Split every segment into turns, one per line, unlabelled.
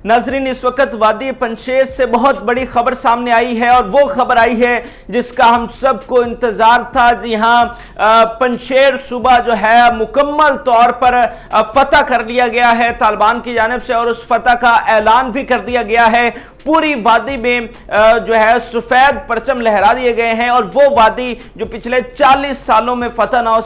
नाज़रीन, इस वक्त वादी पंजशेर से बहुत बड़ी खबर सामने आई है और वो खबर आई है जिसका हम सबको इंतजार था। जी हाँ, पंजशेर सूबा जो है मुकम्मल तौर पर फतह कर लिया गया है तालिबान की जानिब से और उस फतह का ऐलान भी कर दिया गया है। पूरी वादी में जो है सफेद परचम लहरा दिए गए हैं और वो वादी जो पिछले 40 सालों में फतह ना हो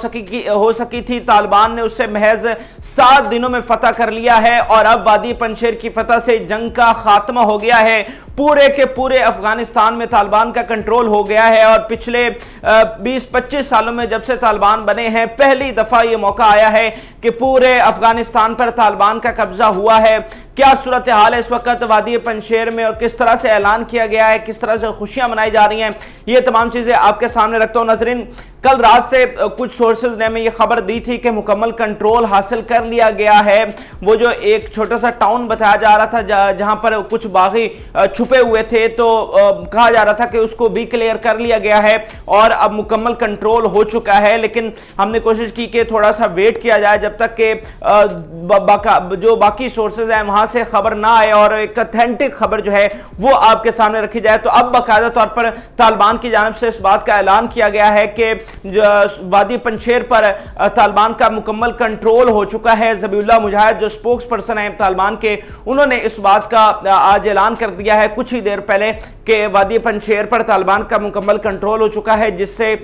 सकी थी, तालिबान ने उससे महज 7 दिनों में फतह कर लिया है और अब वादी पंजशेर की फतह से जंग का खात्मा हो गया है। पूरे के पूरे अफगानिस्तान में तालिबान का कंट्रोल हो गया है और पिछले 20-25 सालों में जब से तालिबान बने हैं, पहली दफा ये मौका आया है कि पूरे अफगानिस्तान पर तालिबान का कब्जा हुआ है। क्या सूरत हाल है इस वक्त वादी पंजशेर में और किस तरह से ऐलान किया गया है, किस तरह से खुशियां मनाई जा रही हैं, ये तमाम चीजें आपके सामने रखता हूं। नाज़रीन, कल रात से कुछ सोर्सेज ने हमें ये खबर दी थी कि मुकम्मल कंट्रोल हासिल कर लिया गया है। वो जो एक छोटा सा टाउन बताया जा रहा था जहां पर कुछ बागी छुपे हुए थे, तो कहा जा रहा था कि उसको भी क्लियर कर लिया गया है और अब मुकम्मल कंट्रोल हो चुका है। लेकिन हमने कोशिश की कि थोड़ा सा वेट किया जाए जब तक कि जो बाकी सोर्सेज हैं वहां से खबर ना आए और एक ऑथेंटिक खबर जो है वो आपके सामने रखी जाए। तो अब बाकायदा तौर पर तालिबान की जानिब से इस बात का ऐलान किया गया है कि वादी पंजशेर पर तालिबान का मुकम्मल कंट्रोल हो चुका है। ज़बीहुल्लाह मुजाहिद जो स्पोक्स पर्सन है तालिबान के, उन्होंने इस बात का आज ऐलान कर दिया है कुछ ही देर पहले कि वादी पंजशेर पर तालिबान का मुकम्मल कंट्रोल हो चुका है, जिससे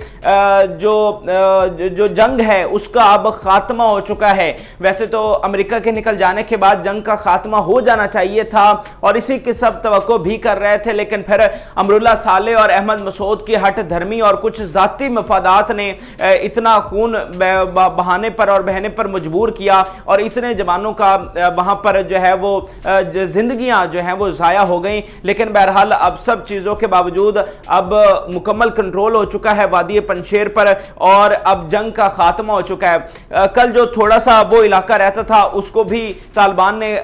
जो जंग है उसका अब खात्मा हो चुका है। वैसे तो अमेरिका के निकल जाने के बाद जंग का खात्मा हो जाना चाहिए था और इसी की सब तवक्को भी कर रहे थे, लेकिन फिर अमरुल्लाह सालेह और अहमद मसूद की हट धर्मी और कुछ जाती मफादात ने इतना खून बहाने पर और बहने पर मजबूर किया और इतने जवानों का वहां पर जो है वो जिंदगियां जो हैं वो ज़ाया हो गई। लेकिन बहरहाल अब सब चीज़ों के बावजूद अब मुकम्मल कंट्रोल हो चुका है वादी पंजशेर पर और अब जंग का खात्मा हो चुका है। कल जो थोड़ा सा वो इलाका रहता था उसको भी तालिबान ने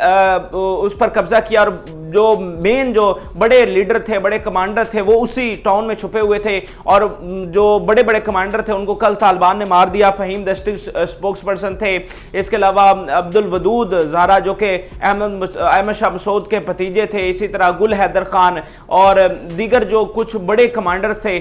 उस पर कब्जा किया और जो बड़े लीडर थे, बड़े कमांडर थे, वो उसी टाउन में छुपे हुए थे और जो बड़े बड़े कमांडर थे उनको कल तालिबान ने मार दिया। फहीम दश्ती स्पोक्स पर्सन थे, इसके अलावा अब्दुल वदूद ज़ारा जो कि अहमद शाह मसूद के भतीजे थे, इसी तरह गुल हैदर खान और दीगर जो कुछ बड़े कमांडर थे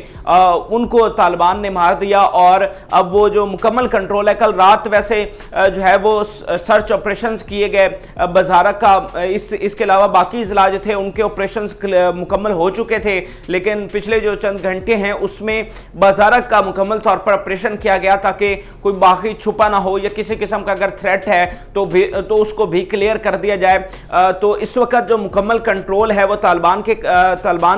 उनको तालिबान ने मार दिया और अब वो जो मुकम्मल कंट्रोल है। कल रात वैसे जो है वो सर्च ऑपरेशंस किए गए बाजारा का, इसके अलावा बाकी जिला जो थे उनके ऑपरेशंस मुकम्मल हो चुके थे, लेकिन पिछले जो चंद घंटे हैं उसमें बाजारा का मुकम्मल तौर पर ऑपरेशन किया गया ताकि कोई बाकी छुपा ना हो या किसी किस्म का अगर थ्रेट है तो उसको भी क्लियर कर दिया जाए। तो इस वक्त जो मुकम्मल कंट्रोल है वो तालिबान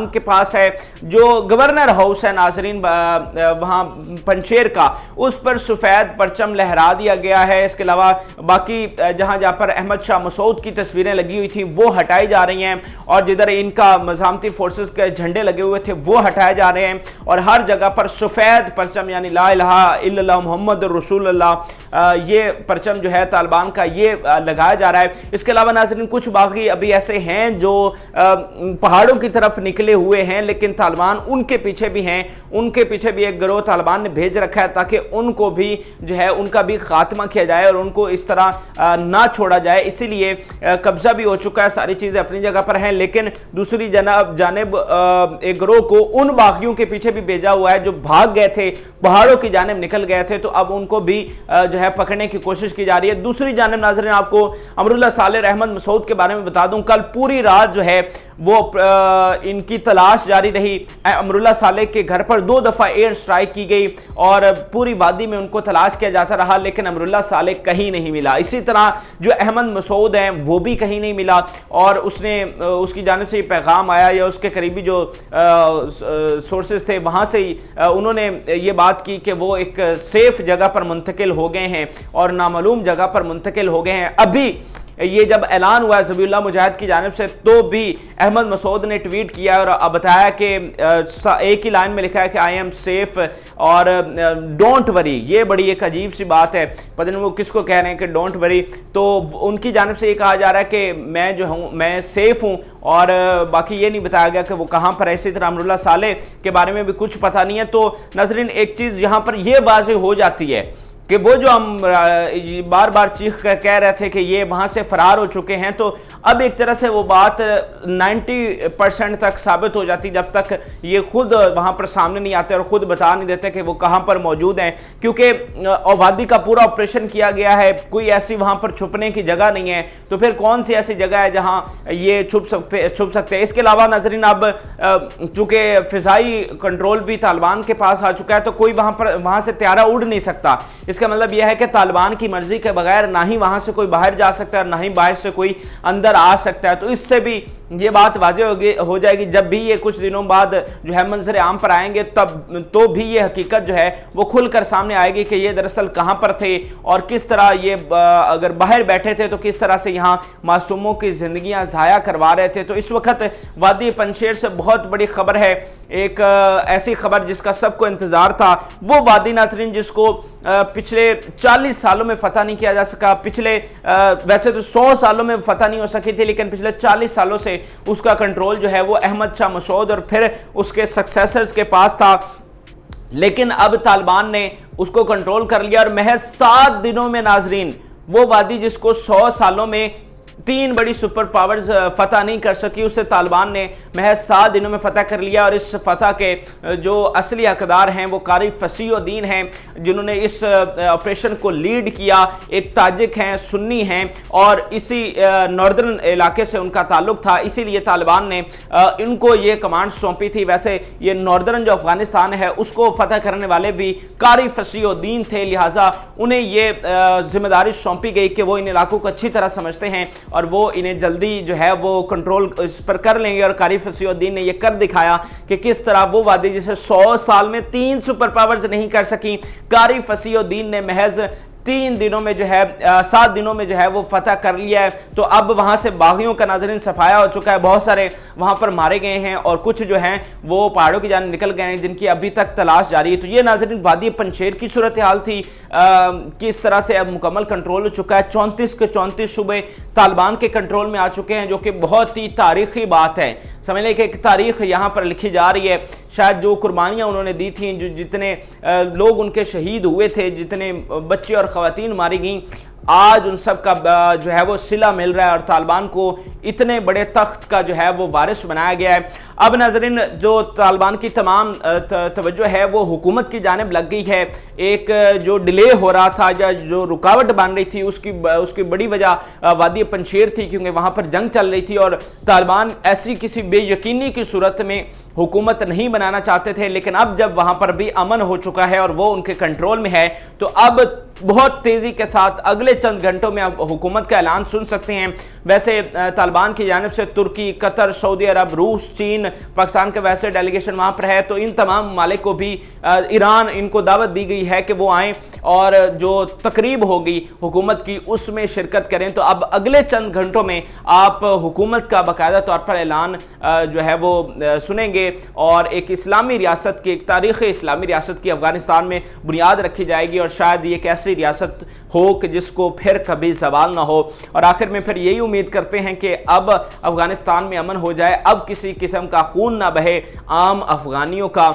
के पास है। जो गवर्नर हाउस है नाजरीन वहां पंजशेर का, उस पर सफेद परचम लहरा दिया गया है। इसके अलावा बाकी जहां पर अहमद शाह मसूद की तस्वीरें लगी हुई थी वो हटाई जा रही हैं और जिधर इनका मज़ामती फोर्सेस के झंडे लगे हुए थे वो हटाए जा रहे हैं और हर जगह पर सफेद परचम यानी ला इलाहा इल्लल्लाह मुहम्मद रसूलुल्लाह ये परचम जो है तालिबान का ये लगाया जा रहा है। इसके अलावा नाज़रीन कुछ बाकी अभी ऐसे हैं जो पहाड़ों की तरफ निकले हुए हैं, लेकिन तालिबान उनके पीछे भी हैं, उनके पीछे भी एक गिरोह तालिबान ने भेज रखा है ताकि उनको भी जो है उनका भी खात्मा किया जाए और उनको इस तरह ना छोड़ा जाए। इसीलिए कब्जा भी हो चुका है, सारी चीजें अपनी जगह पर हैं, लेकिन दूसरी जानिब एक गिरोह को उन बागियों के पीछे भी भेजा हुआ है जो भाग गए थे, पहाड़ों की जानिब निकल गए थे, तो अब उनको भी जो है पकड़ने की कोशिश की जा रही है। दूसरी जानिब नाज़रीन आपको अमरुल्लाह सालेह अहमद मसूद के बारे में बता दूं, कल पूरी रात जो है वो इनकी तलाश जारी रही। अमरुल्लाह सालेह के घर पर 2 दफा एयर स्ट्राइक की गई और पूरी वादी में उनको तलाश किया जाता रहा, लेकिन अमरुल्लाह सालेह कहीं नहीं मिला। इसी तरह जो अहमद मसूद हैं वो भी कहीं नहीं मिला और उसकी जानिब से ये पैगाम आया या उसके करीबी जो सोर्सेज थे वहां से ही उन्होंने ये बात की कि वो एक सेफ जगह पर मुंतकिल हो गए हैं और नामालूम जगह पर मुंतकिल हो गए हैं। अभी ये जब ऐलान हुआ ज़बीहुल्लाह मुजाहिद की जानिब से तो भी अहमद मसूद ने ट्वीट किया और बताया कि एक ही लाइन में लिखा है कि आई एम सेफ और डोंट वरी। ये बड़ी एक अजीब सी बात है, पता नहीं वो किसको कह रहे हैं कि डोंट वरी। तो उनकी जानिब से ये कहा जा रहा है कि मैं जो हूँ मैं सेफ हूँ और बाकी ये नहीं बताया गया कि वो कहाँ पर है। इसी तरह अमरुल्लाह सालेह के बारे में भी कुछ पता नहीं है। तो नाज़रीन एक चीज़ यहाँ पर यह वाज़ेह हो जाती है کہ وہ جو ہم بار بار چیخ کر کہہ رہے تھے کہ یہ وہاں سے فرار ہو چکے ہیں، تو اب ایک طرح سے وہ بات 90% تک ثابت ہو جاتی جب تک یہ خود وہاں پر سامنے نہیں آتے اور خود بتا نہیں دیتے کہ وہ کہاں پر موجود ہیں، کیونکہ وادی کا پورا آپریشن کیا گیا ہے، کوئی ایسی وہاں پر چھپنے کی جگہ نہیں ہے، تو پھر کون سی ایسی جگہ ہے جہاں یہ چھپ سکتے ہیں۔ اس کے علاوہ ناظرین اب چونکہ فضائی کنٹرول بھی طالبان کے پاس آ چکا ہے، تو کوئی وہاں سے طیارہ اڑ نہیں سکتا۔ اس کا مطلب یہ ہے کہ طالبان کی مرضی کے بغیر نہ ہی وہاں سے کوئی باہر جا سکتا ہے اور نہ ہی باہر سے کوئی اندر آ سکتا ہے۔ تو اس سے بھی یہ بات واضح ہو جائے گی جب بھی یہ کچھ دنوں بعد جو ہے منظر عام پر آئیں گے، تب تو بھی یہ حقیقت جو ہے وہ کھل کر سامنے آئے گی کہ یہ دراصل کہاں پر تھے اور کس طرح یہ اگر باہر بیٹھے تھے تو کس طرح سے یہاں معصوموں کی زندگیاں ضائع کروا رہے تھے۔ تو اس وقت وادی پنجشیر سے بہت بڑی خبر ہے، ایک ایسی خبر جس کا سب کو انتظار تھا، وہ وادی ناظرین جس کو پچھلے 40 سالوں میں فتح نہیں کیا جا سکا، پچھلے ویسے تو 100 سالوں میں فتح نہیں ہو سکی تھی، لیکن پچھلے 40 سالوں سے اس کا کنٹرول جو ہے وہ احمد شاہ مسعود اور پھر اس کے سکسیسرز کے پاس تھا، لیکن اب طالبان نے اس کو کنٹرول کر لیا اور محض 7 دنوں میں ناظرین وہ وادی جس کو 100 سالوں میں 3 بڑی سپر پاورز فتح نہیں کر سکی، اسے طالبان نے محض 7 دنوں میں فتح کر لیا۔ اور اس فتح کے جو اصلی حقدار ہیں وہ قاری فصیح الدین ہیں، جنہوں نے اس آپریشن کو لیڈ کیا، ایک تاجک ہیں، سنی ہیں اور اسی ناردرن علاقے سے ان کا تعلق تھا، اسی لیے طالبان نے ان کو یہ کمانڈ سونپی تھی۔ ویسے یہ ناردرن جو افغانستان ہے اس کو فتح کرنے والے بھی قاری فصیح الدین تھے، لہٰذا انہیں یہ ذمہ داری سونپی گئی کہ وہ ان علاقوں کو اچھی طرح سمجھتے ہیں اور وہ انہیں جلدی جو ہے وہ کنٹرول اس پر کر لیں گے۔ اور قاری فصیح الدین نے یہ کر دکھایا کہ کس طرح وہ وادی جسے 100 سال میں 3 سپر پاورز نہیں کر سکی، قاری فصیح الدین نے محض 3 دنوں میں جو ہے 7 دنوں میں جو ہے وہ فتح کر لیا ہے۔ تو اب وہاں سے باغیوں کا ناظرین صفایا ہو چکا ہے، بہت سارے وہاں پر مارے گئے ہیں اور کچھ جو ہیں وہ پہاڑوں کی جانب نکل گئے ہیں جن کی ابھی تک تلاش جاری ہے۔ تو یہ ناظرین وادی پنجشیر کی صورتحال تھی کہ اس طرح سے اب مکمل کنٹرول ہو چکا ہے۔ 34 کے 34 صوبے طالبان کے کنٹرول میں آ چکے ہیں، جو کہ بہت ہی تاریخی بات ہے۔ سمجھ لیں کہ ایک تاریخ یہاں پر لکھی جا رہی ہے، شاید جو قربانیاں انہوں نے دی تھیں، جتنے لوگ ان کے شہید ہوئے تھے، جتنے بچے اور خواتین ماری گئیں، آج ان سب کا جو ہے وہ صلہ مل رہا ہے اور طالبان کو اتنے بڑے تخت کا جو ہے وہ وارث بنایا گیا ہے۔ اب ناظرین جو طالبان کی تمام توجہ ہے وہ حکومت کی جانب لگ گئی ہے۔ ایک جو ڈیلے ہو رہا تھا یا جو رکاوٹ بن رہی تھی اس کی بڑی وجہ وادی پنجشیر تھی، کیونکہ وہاں پر جنگ چل رہی تھی اور طالبان ایسی کسی بے یقینی کی صورت میں حکومت نہیں بنانا چاہتے تھے، لیکن اب جب وہاں پر بھی امن ہو چکا ہے اور وہ ان کے کنٹرول میں ہے، تو اب بہت تیزی کے ساتھ اگلے چند گھنٹوں میں اب حکومت کا اعلان سن سکتے ہیں۔ ویسے طالبان کی جانب سے ترکی، قطر، سعودی عرب، روس، چین، پاکستان کے ویسے ڈیلیگیشن وہاں پر ہے، تو ان تمام ممالک کو بھی ایران ان کو دعوت دی گئی ہے کہ وہ آئیں اور جو تقریب ہوگی حکومت کی اس میں شرکت کریں۔ تو اب اگلے چند گھنٹوں میں آپ حکومت کا باقاعدہ طور پر اعلان جو ہے وہ سنیں گے اور ایک اسلامی ریاست کی، ایک تاریخی اسلامی ریاست کی افغانستان میں بنیاد رکھی جائے گی، اور شاید یہ ایک ایسی ریاست ہو کہ جس کو پھر کبھی زوال نہ ہو۔ اور آخر میں پھر یہی امید کرتے ہیں کہ اب افغانستان میں امن ہو جائے، اب کسی قسم کا خون نہ بہے عام افغانیوں کا۔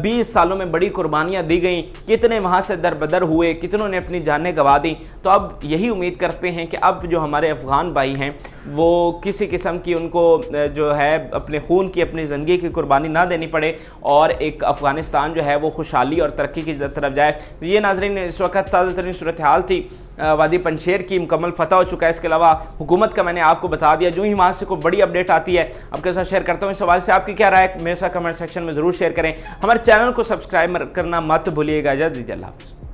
20 سالوں میں بڑی قربانیاں دی گئیں، کتنے وہاں سے دربدر ہوئے، کتنوں نے اپنی جانیں گنوا دیں۔ تو اب یہی امید کرتے ہیں کہ اب جو ہمارے افغان بھائی ہیں وہ کسی قسم کی ان کو جو ہے اپنے خون کی، اپنی زندگی کی قربانی نہ دینی پڑے اور ایک افغانستان جو ہے وہ خوشحالی اور ترقی کی طرف جائے۔ یہ ناظرین اس وقت تازہ ترین صورتحال تھی، وادی پنجشیر کی مکمل فتح ہو چکا ہے۔ اس کے علاوہ حکومت کا میں نے آپ کو بتا دیا، جو ہی وہاں سے کوئی بڑی اپڈیٹ آتی ہے آپ کے ساتھ شیئر کرتا ہوں۔ اس سوال سے آپ کی کیا رائے ہے میرے ساتھ کمنٹ سیکشن میں ضرور شیئر کریں۔ ہمارے چینل کو سبسکرائب کرنا مت بھولیے گا۔ اجازت دیجیے، اللہ حافظ۔